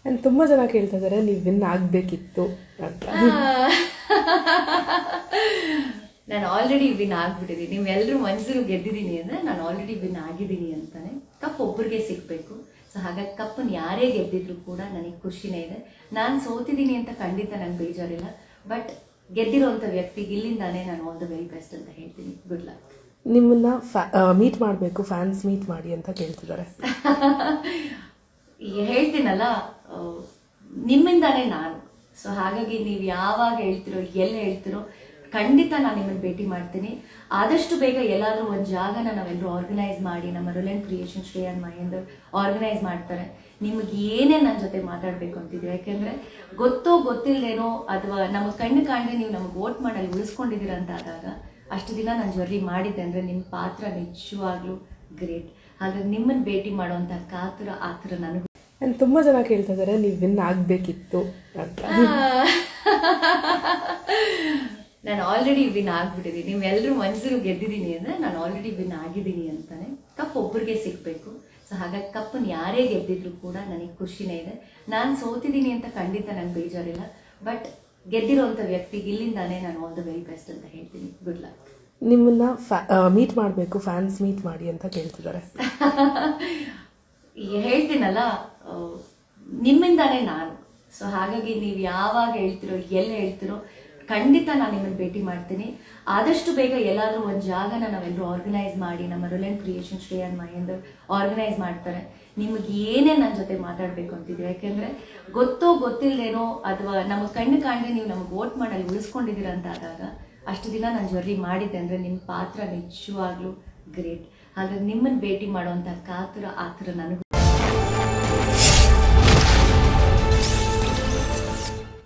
And ತುಂಬ ಜನ ಕೇಳ್ತಾ ಇದ್ದಾರೆ ನೀವು ವಿನ್ ಆಗಬೇಕಿತ್ತು ಅಂತ. ನಾನು ಆಲ್ರೆಡಿ ವಿನ್ ಆಗ್ಬಿಟ್ಟಿದ್ದೀನಿ. ನೀವೆಲ್ಲರೂ ಮನಸ್ಸಲ್ಲಿ ಗೆದ್ದಿದ್ದೀನಿ ಅಂದರೆ ನಾನು ಆಲ್ರೆಡಿ ವಿನ್ ಆಗಿದ್ದೀನಿ ಅಂತಾನೆ. ಕಪ್ ಒಬ್ಬರಿಗೆ ಸಿಗಬೇಕು. ಸೊ ಹಾಗಾಗಿ ಕಪ್ಪನ್ನು ಯಾರೇ ಗೆದ್ದಿದ್ರು ಕೂಡ ನನಗೆ ಖುಷಿನೇ ಇದೆ. ನಾನು ಸೋತಿದ್ದೀನಿ ಅಂತ ಖಂಡಿತ ನಂಗೆ ಬೇಜಾರಿಲ್ಲ. ಬಟ್ ಗೆದ್ದಿರೋಂಥ ವ್ಯಕ್ತಿಗೆ ಇಲ್ಲಿಂದಾನೇ ನಾನು ಆಲ್ ದ ವೆರಿ ಬೆಸ್ಟ್ ಅಂತ ಹೇಳ್ತೀನಿ. Good luck. ನಿಮ್ಮನ್ನ ಮೀಟ್ ಮಾಡಬೇಕು, ಫ್ಯಾನ್ಸ್ ಮೀಟ್ ಮಾಡಿ ಅಂತ ಕೇಳ್ತಿದ್ದಾರೆ. ಹೇಳ್ತೀನಲ್ಲ, ನಿಮ್ಮಿಂದಾನೇ ನಾನು. ಸೊ ಹಾಗಾಗಿ ನೀವು ಯಾವಾಗ ಹೇಳ್ತಿರೋ, ಎಲ್ಲಿ ಹೇಳ್ತಿರೋ, ಖಂಡಿತ ನಾನು ನಿಮ್ಮನ್ನು ಭೇಟಿ ಮಾಡ್ತೀನಿ. ಆದಷ್ಟು ಬೇಗ ಎಲ್ಲಾದರೂ ಒಂದು ಜಾಗನ ನಾವೆಲ್ಲರೂ ಆರ್ಗನೈಸ್ ಮಾಡಿ, ನಮ್ಮ ರುಲೆಂಟ್ ಕ್ರಿಯೇಷನ್ ಶ್ರೇಯನ್ ಮಹೇಂದರ್ ಆರ್ಗನೈಸ್ ಮಾಡ್ತಾರೆ. ನಿಮಗೆ ಏನೇ ನನ್ನ ಜೊತೆ ಮಾತಾಡಬೇಕು ಅಂತಿದ್ದೀವಿ. ಯಾಕೆಂದರೆ ಗೊತ್ತೋ ಗೊತ್ತಿಲ್ಲದೇನೋ ಅಥವಾ ನಮಗೆ ಕಣ್ಣು ಕಾಣದೆ ನೀವು ನಮಗೆ ವೋಟ್ ಮಾಡಲು ಉಳಿಸ್ಕೊಂಡಿದ್ದೀರ ಅಂತ ಆದಾಗ, ಅಷ್ಟು ದಿನ ನಾನು ಜರ್ನಿ ಮಾಡಿದ್ದೆ ಅಂದರೆ ನಿಮ್ಮ ಪಾತ್ರ ನಿಜವಾಗ್ಲೂ ಗ್ರೇಟ್. ಹಾಗಾಗಿ ನಿಮ್ಮನ್ನು ಭೇಟಿ ಮಾಡುವಂಥ ಕಾತುರ ಆತುರ ನನಗೂ. ಆ್ಯಂಡ್ ತುಂಬ ಜನ ಕೇಳ್ತಾ ಇದ್ದಾರೆ ನೀವು ವಿನ್ ಆಗಬೇಕಿತ್ತು ಅಂತ. ನಾನು ಆಲ್ರೆಡಿ ವಿನ್ ಆಗ್ಬಿಟ್ಟಿದ್ದೀನಿ. ನೀವೆಲ್ಲರೂ ಮನಸ್ಸಲ್ಲಿ ಗೆದ್ದಿದ್ದೀನಿ ಅಂದರೆ ನಾನು ಆಲ್ರೆಡಿ ವಿನ್ ಆಗಿದ್ದೀನಿ ಅಂತಾನೆ. ಕಪ್ ಒಬ್ಬರಿಗೆ ಸಿಗಬೇಕು. ಸೊ ಹಾಗಾಗಿ ಕಪ್ಪನ್ನು ಯಾರೇ ಗೆದ್ದಿದ್ರು ಕೂಡ ನನಗೆ ಖುಷಿನೇ ಇದೆ. ನಾನು ಸೋತಿದ್ದೀನಿ ಅಂತ ಖಂಡಿತ ನಂಗೆ ಬೇಜಾರಿಲ್ಲ. ಬಟ್ ಗೆದ್ದಿರೋಂಥ ವ್ಯಕ್ತಿಗೆ ಇಲ್ಲಿಂದಾನೇ ನಾನು ಆಲ್ ದ ವೆರಿ ಬೆಸ್ಟ್ ಅಂತ ಹೇಳ್ತೀನಿ. Good luck. ನಿಮ್ಮನ್ನ ಮೀಟ್ ಮಾಡಬೇಕು, ಫ್ಯಾನ್ಸ್ ಮೀಟ್ ಮಾಡಿ ಅಂತ ಕೇಳ್ತಿದ್ದಾರೆ. ಹೇಳ್ತೀನಲ್ಲ, ನಿಮ್ಮಿಂದಾನೇ ನಾನು. ಸೊ ಹಾಗಾಗಿ ನೀವು ಯಾವಾಗ ಹೇಳ್ತಿರೋ, ಎಲ್ಲಿ ಹೇಳ್ತಿರೋ, ಖಂಡಿತ ನಾನು ನಿಮ್ಮನ್ನು ಭೇಟಿ ಮಾಡ್ತೀನಿ. ಆದಷ್ಟು ಬೇಗ ಎಲ್ಲಾದರೂ ಒಂದು ಜಾಗನ ನಾವೆಲ್ಲರೂ ಆರ್ಗನೈಸ್ ಮಾಡಿ, ನಮ್ಮ ರುಲೆಂಟ್ ಕ್ರಿಯೇಷನ್ ಶ್ರೇಯನ್ ಮಹೇಂದರ್ ಆರ್ಗನೈಸ್ ಮಾಡ್ತಾರೆ. ನಿಮಗೆ ಏನೇ ನನ್ನ ಜೊತೆ ಮಾತಾಡಬೇಕು ಅಂತಿದ್ದೀವಿ. ಯಾಕೆಂದರೆ ಗೊತ್ತೋ ಗೊತ್ತಿಲ್ಲದೇನೋ ಅಥವಾ ನಮಗೆ ಕಣ್ಣು ಕಾಣದೆ ನೀವು ನಮಗೆ ವೋಟ್ ಮಾಡಲು ಉಳಿಸ್ಕೊಂಡಿದ್ದೀರ ಅಂತ ಆದಾಗ, ಅಷ್ಟು ದಿನ ನಾನು ಜರ್ನಿ ಮಾಡಿದ್ದೆ ಅಂದರೆ ನಿಮ್ಮ ಪಾತ್ರ ನಿಜವಾಗ್ಲೂ ಗ್ರೇಟ್. ಹಾಗಾಗಿ ನಿಮ್ಮನ್ನು ಭೇಟಿ ಮಾಡುವಂಥ ಕಾತುರ ಆತುರ ನನಗೂ.